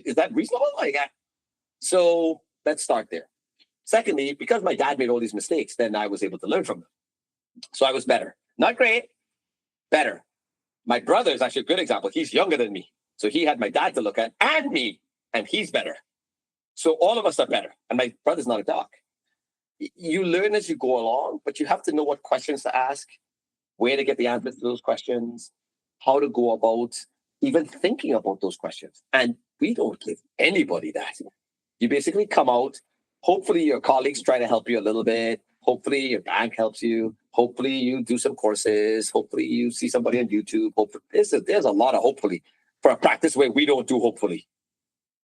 A: is that reasonable? Like, so let's start there. Secondly, because my dad made all these mistakes, then I was able to learn from them. So I was better. Not great, better. My brother is actually a good example. He's younger than me. So he had my dad to look at and me, and he's better. So all of us are better. And my brother's not a doc. You learn as you go along, but you have to know what questions to ask, where to get the answers to those questions, how to go about even thinking about those questions. And we don't give anybody that. You basically come out, hopefully your colleagues try to help you a little bit. Hopefully your bank helps you. Hopefully you do some courses. Hopefully you see somebody on YouTube. Hopefully, there's a lot of hopefully for a practice where we don't do hopefully.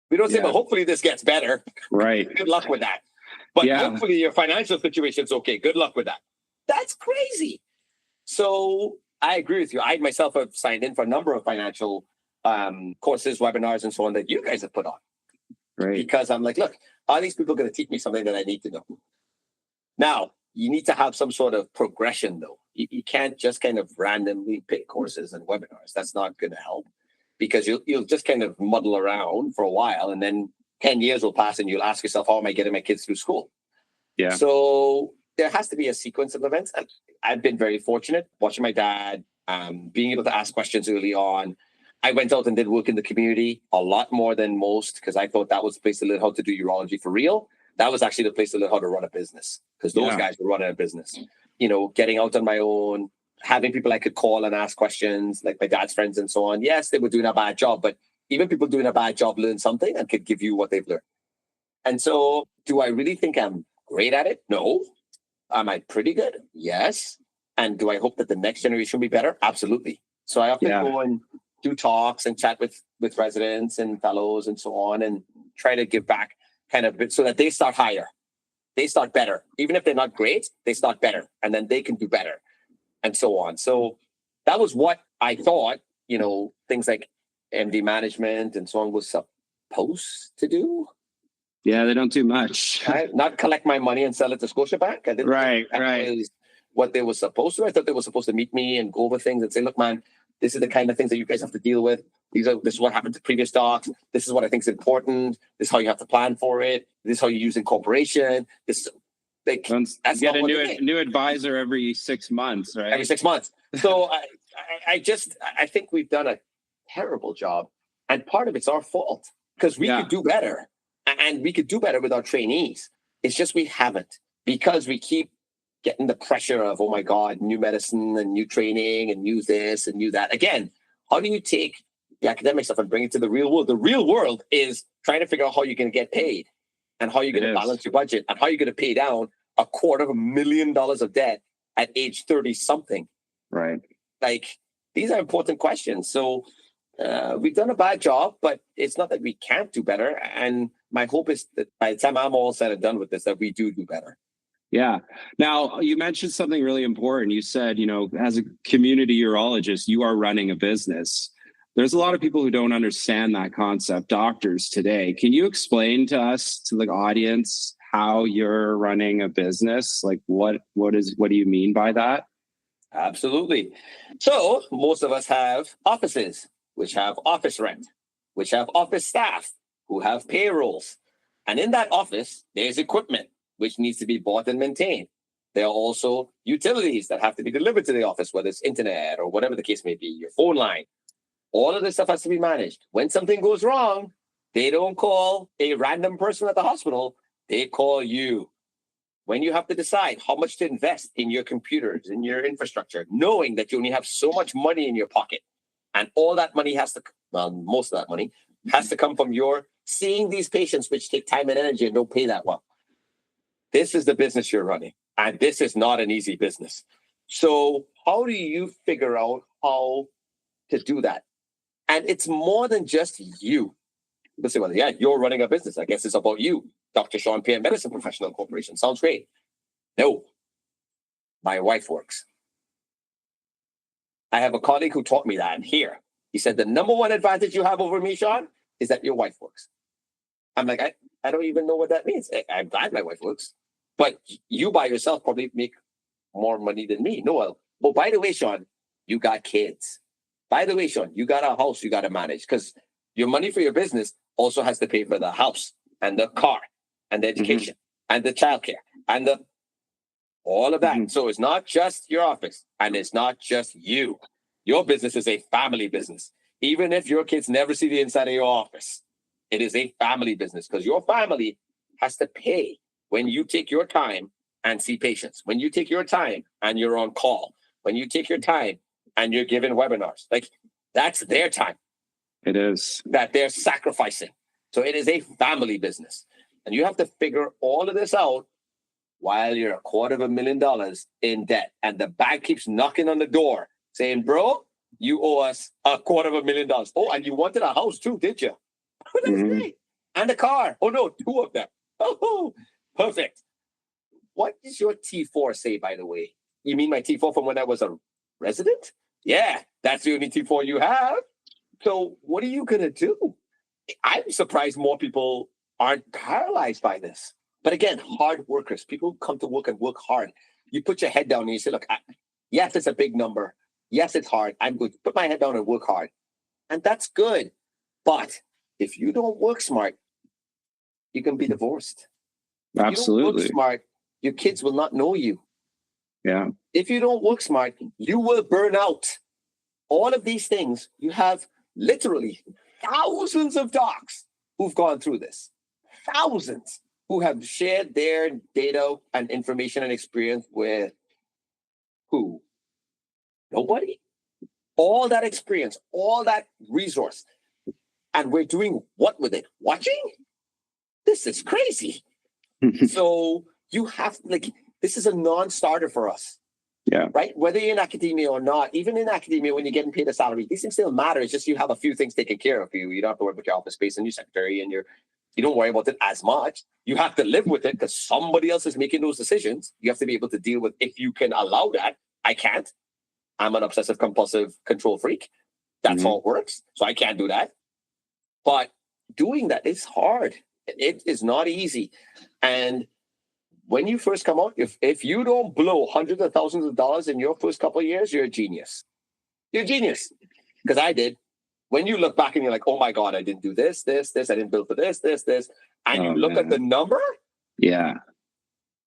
A: We don't say, but hopefully this gets better.
B: Right.
A: Good luck with that. But hopefully your financial situation's okay. Good luck with that. That's crazy. So I agree with you. I myself have signed in for a number of financial courses, webinars, and so on that you guys have put on.
B: Right.
A: Because I'm like, look, are these people going to teach me something that I need to know? Now, you need to have some sort of progression, though. You can't just kind of randomly pick courses and webinars. That's not going to help, because you'll just kind of muddle around for a while, and then 10 years will pass and you'll ask yourself, how am I getting my kids through school?
B: Yeah.
A: So there has to be a sequence of events. And I've been very fortunate watching my dad, being able to ask questions early on. I went out and did work in the community a lot more than most, because I thought that was the place to learn how to do urology for real. That was actually the place to learn how to run a business, because those guys were running a business. You know, getting out on my own, having people I could call and ask questions, like my dad's friends and so on. Yes, they were doing a bad job, but even people doing a bad job learn something and could give you what they've learned. And so do I really think I'm great at it? No. Am I pretty good? Yes. And do I hope that the next generation will be better? Absolutely. So I often go and do talks and chat with residents and fellows and so on, and try to give back kind of so that they start higher. They start better. Even if they're not great, they start better, and then they can do better and so on. So that was what I thought, you know, things like MD management and so on was supposed to do.
B: Yeah, they don't do much.
A: Right? Not collect my money and sell it to Scotiabank. I didn't think that was what they were supposed to. I thought they were supposed to meet me and go over things and say, look, man, this is the kind of things that you guys have to deal with. This is what happened to previous docs. This is what I think is important. This is how you have to plan for it. This is how you use incorporation. This like,
B: that's get a new advisor every 6 months, right?
A: Every 6 months. So I think we've done a terrible job, and part of it's our fault, because we could do better, and we could do better with our trainees. It's just we haven't, because we keep getting the pressure of, oh my God, new medicine and new training and new this and new that. Again, how do you take the academic stuff and bring it to the real world? The real world is trying to figure out how you're going to get paid, and how you're going to balance your budget, and how you're going to pay down $250,000 of debt at age 30 something.
B: Right.
A: Like, these are important questions. So we've done a bad job, but it's not that we can't do better. And my hope is that by the time I'm all said and done with this, that we do better.
B: Yeah. Now, you mentioned something really important. You said, you know, as a community urologist, you are running a business. There's a lot of people who don't understand that concept, doctors today. Can you explain to us, to the audience, how you're running a business? Like, what do you mean by that?
A: Absolutely. So most of us have offices, which have office rent, which have office staff, who have payrolls. And in that office, there's equipment, which needs to be bought and maintained. There are also utilities that have to be delivered to the office, whether it's internet or whatever the case may be, your phone line. All of this stuff has to be managed. When something goes wrong, they don't call a random person at the hospital. They call you. When you have to decide how much to invest in your computers, in your infrastructure, knowing that you only have so much money in your pocket, and all that money has to, well, most of that money has to come from your seeing these patients, which take time and energy and don't pay that well. This is the business you're running, and this is not an easy business. So how do you figure out how to do that? And it's more than just you. Let's say, well, yeah, you're running a business. I guess it's about you. Dr. Sean Pierre Medicine Professional Corporation. Sounds great. No, my wife works. I have a colleague who taught me that, and here, he said, the number one advantage you have over me, Sean, is that your wife works. I'm like, I don't even know what that means. I'm glad my wife works. But you by yourself probably make more money than me. No, oh, by the way, Sean, you got kids. By the way, Sean, you got a house you got to manage, because your money for your business also has to pay for the house and the car and the education and the childcare and all of that. So it's not just your office, and it's not just you. Your business is a family business. Even if your kids never see the inside of your office, it is a family business, because your family has to pay when you take your time and see patients, when you take your time and you're on call, when you take your time and you're giving webinars. Like, that's their time.
B: It is.
A: That they're sacrificing. So it is a family business. And you have to figure all of this out while you're $250,000 in debt and the bank keeps knocking on the door saying, bro, you owe us $250,000. Oh, and you wanted a house too, did you? Oh, that's great. And a car. Oh, no, two of them. Oh, perfect. What does your T4 say, by the way? You mean my T4 from when I was a resident? Yeah, that's the only T4 you have. So what are you going to do? I'm surprised more people aren't paralyzed by this. But again, hard workers, people who come to work and work hard. You put your head down and you say, look, yes, it's a big number. Yes, it's hard. I'm going to put my head down and work hard. And that's good. But if you don't work smart, you can be divorced.
B: Absolutely.
A: If you don't work smart, your kids will not know you.
B: Yeah.
A: If you don't work smart, you will burn out. All of these things, you have literally thousands of docs who've gone through this. Thousands who have shared their data and information and experience with who? Nobody. All that experience, all that resource. And we're doing what with it? Watching? This is crazy. So you have, this is a non-starter for us.
B: Yeah.
A: Right? Whether you're in academia or not, even in academia, when you're getting paid a salary, these things still matter. It's just you have a few things taken care of you. You don't have to worry about your office space and your secretary and you don't worry about it as much. You have to live with it because somebody else is making those decisions. You have to be able to deal with, if you can allow that. I can't. I'm an obsessive compulsive control freak. That's how it works. So I can't do that. But doing that is hard. It is not easy. And when you first come out, if you don't blow hundreds of thousands of dollars in your first couple of years, you're a genius. You're a genius. Because I did. When you look back and you're like, oh my God, I didn't do this, I didn't build for this. And you look at the number.
B: Yeah.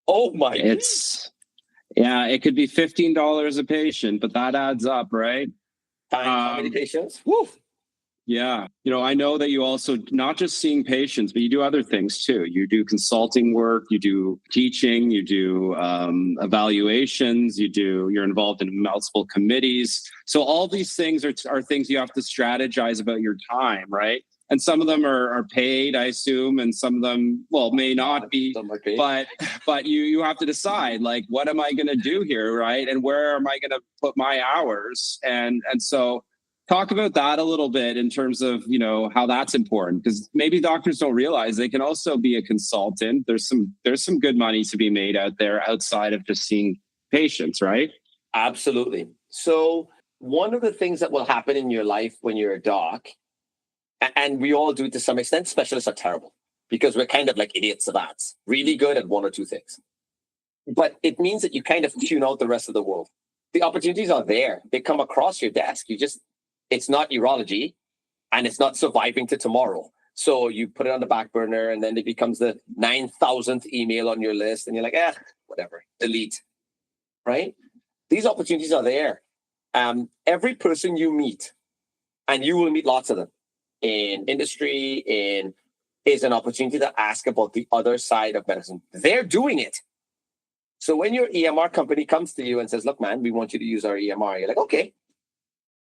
A: Oh my.
B: It could be $15 a patient, but that adds up, right?
A: How many patients? Woo.
B: Yeah. I know that you also not just seeing patients, but you do other things too. You do consulting work, you do teaching, you do evaluations, you're involved in multiple committees. So all these things are things you have to strategize about your time, right? And some of them are paid, I assume, and some of them, may not be, but you have to decide, what am I going to do here, right? And where am I going to put my hours? And so talk about that a little bit in terms of, how that's important, because maybe doctors don't realize they can also be a consultant. There's some good money to be made out there outside of just seeing patients, right?
A: Absolutely. So one of the things that will happen in your life when you're a doc, and we all do it to some extent, specialists are terrible because we're kind of like idiot savants, really good at one or two things. But it means that you kind of tune out the rest of the world. The opportunities are there. They come across your desk. It's not urology and it's not surviving to tomorrow. So you put it on the back burner and then it becomes the 9,000th email on your list and you're like, whatever, delete, right? These opportunities are there. Every person you meet, and you will meet lots of them in industry, is an opportunity to ask about the other side of medicine. They're doing it. So when your EMR company comes to you and says, look, man, we want you to use our EMR, you're like, okay.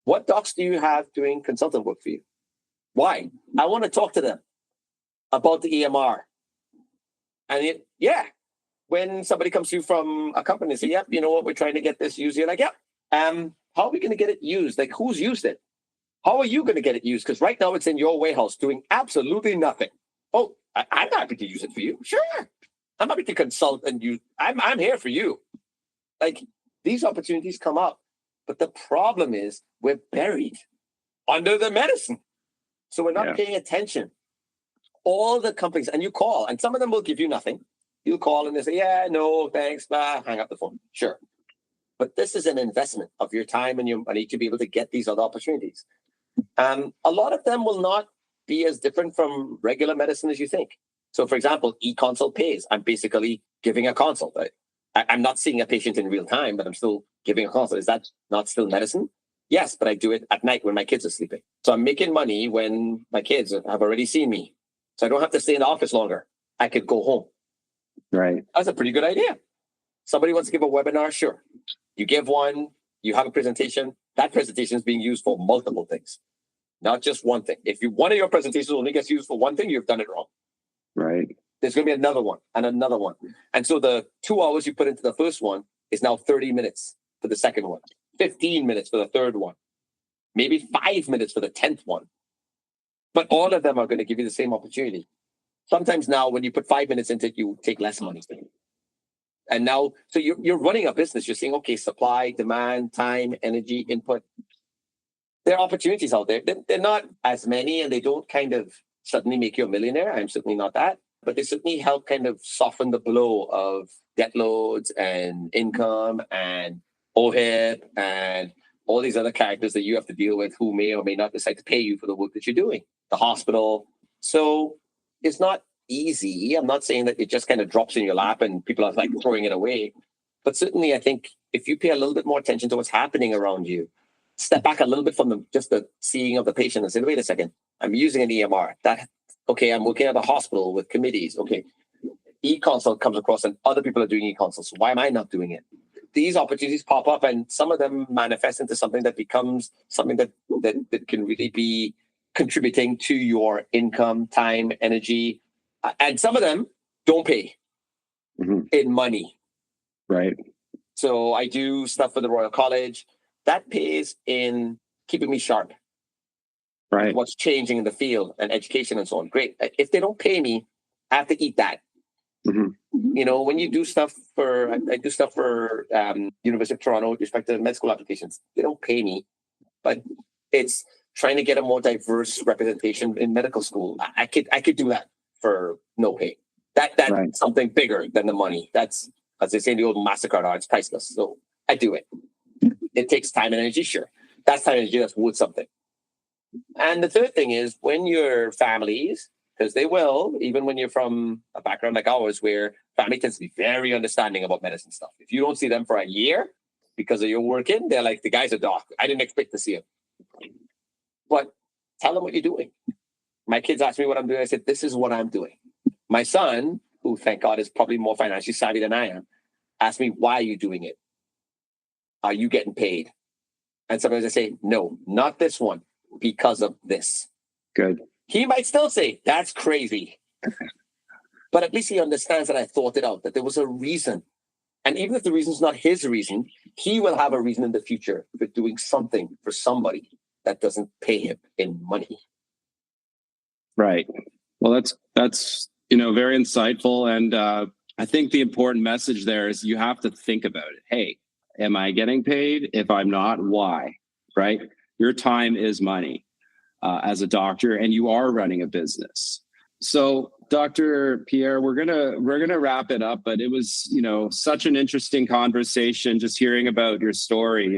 A: What docs do you have doing consultant work for you? Why? I want to talk to them about the EMR. And when somebody comes to you from a company and say, yep, you know what, we're trying to get this used. You're like, how are we going to get it used? Like, who's used it? How are you going to get it used? Because right now it's in your warehouse doing absolutely nothing. Oh, I'm happy to use it for you. Sure. I'm happy to consult and use. I'm here for you. Like, these opportunities come up. But the problem is we're buried under the medicine. So we're not paying attention. All the companies, and you call, and some of them will give you nothing. You'll call and they say, no, thanks, hang up the phone. Sure. But this is an investment of your time and your money to be able to get these other opportunities. A lot of them will not be as different from regular medicine as you think. So, for example, e-consult pays. I'm basically giving a consult. I'm not seeing a patient in real time, but I'm still giving a consult. Is that not still medicine? Yes, but I do it at night when my kids are sleeping. So I'm making money when my kids have already seen me. So I don't have to stay in the office longer. I could go home.
B: Right.
A: That's a pretty good idea. Somebody wants to give a webinar, sure. You give one, you have a presentation. That presentation is being used for multiple things, not just one thing. If one of your presentations only gets used for one thing, you've done it wrong.
B: Right.
A: There's going to be another one and another one. And so the 2 hours you put into the first one is now 30 minutes for the second one, 15 minutes for the third one, maybe 5 minutes for the 10th one. But all of them are going to give you the same opportunity. Sometimes now when you put 5 minutes into it, you take less money. And now, so you're running a business. You're saying, okay, supply, demand, time, energy, input. There are opportunities out there. They're not as many, and they don't kind of suddenly make you a millionaire. I'm certainly not that. But they certainly help kind of soften the blow of debt loads and income and OHIP and all these other characters that you have to deal with who may or may not decide to pay you for the work that you're doing. The hospital. So it's not easy. I'm not saying that it just kind of drops in your lap and people are like throwing it away. But certainly I think if you pay a little bit more attention to what's happening around you, step back a little bit from just the seeing of the patient and say, wait a second, I'm using an EMR. Okay, I'm working at a hospital with committees. Okay, e-consult comes across and other people are doing e-consults. Why am I not doing it? These opportunities pop up and some of them manifest into something that becomes something that can really be contributing to your income, time, energy. And some of them don't pay in money.
B: Right.
A: So I do stuff for the Royal College. That pays in keeping me sharp.
B: Right.
A: What's changing in the field and education and so on. Great. If they don't pay me, I have to eat that. You know, when you do stuff for, I do stuff for University of Toronto with respect to med school applications. They don't pay me, but it's trying to get a more diverse representation in medical school. I could do that for no pay. That's right. Something bigger than the money. That's, as they say in the old MasterCard, it's priceless. So I do it. It takes time and energy, sure. That's time and energy that's worth something. And the third thing is when your families, because they will, even when you're from a background like ours, where family tends to be very understanding about medicine stuff. If you don't see them for a year because of your working, they're like, the guy's a doc. I didn't expect to see him. But tell them what you're doing. My kids ask me what I'm doing. I said, this is what I'm doing. My son, who thank God is probably more financially savvy than I am, asked me, why are you doing it? Are you getting paid? And sometimes I say, no, not this one, because of this.
B: Good.
A: He might still say, that's crazy. But at least he understands that I thought it out, that there was a reason. And even if the reason's not his reason, he will have a reason in the future for doing something for somebody that doesn't pay him in money.
B: Right. Well, that's very insightful. And I think the important message there is you have to think about it. Hey, am I getting paid? If I'm not, why? Right? Your time is money as a doctor, and you are running a business. So, Dr. Pierre, we're gonna wrap it up. But it was, such an interesting conversation. Just hearing about your story.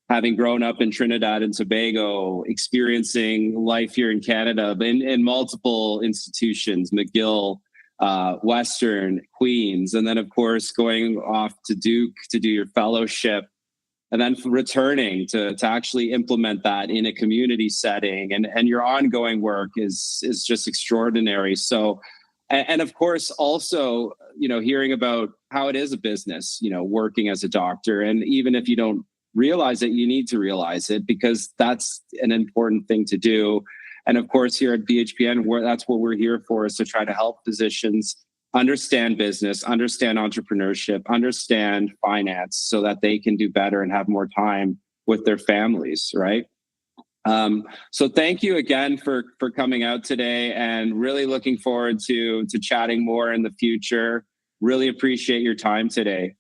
B: Having grown up in Trinidad and Tobago, experiencing life here in Canada, in multiple institutions, McGill, Western, Queens, and then of course going off to Duke to do your fellowship, and then returning to actually implement that in a community setting, and your ongoing work is just extraordinary. So, and of course also, hearing about how it is a business, working as a doctor, and even if you don't realize it, you need to realize it because that's an important thing to do. And of course, here at BHPN, that's what we're here for, is to try to help physicians understand business, understand entrepreneurship, understand finance so that they can do better and have more time with their families, right? So thank you again for coming out today, and really looking forward to chatting more in the future. Really appreciate your time today.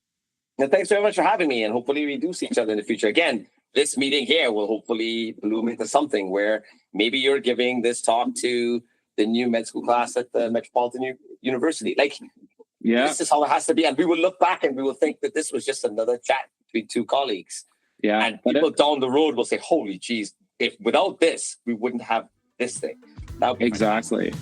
A: And thanks very much for having me, and hopefully we do see each other in the future. Again, this meeting here will hopefully bloom into something where maybe you're giving this talk to the new med school class at the Metropolitan University. This is how it has to be. And we will look back and we will think that this was just another chat between two colleagues. Yeah. And people down the road will say, holy geez, if without this, we wouldn't have this thing.
B: Exactly.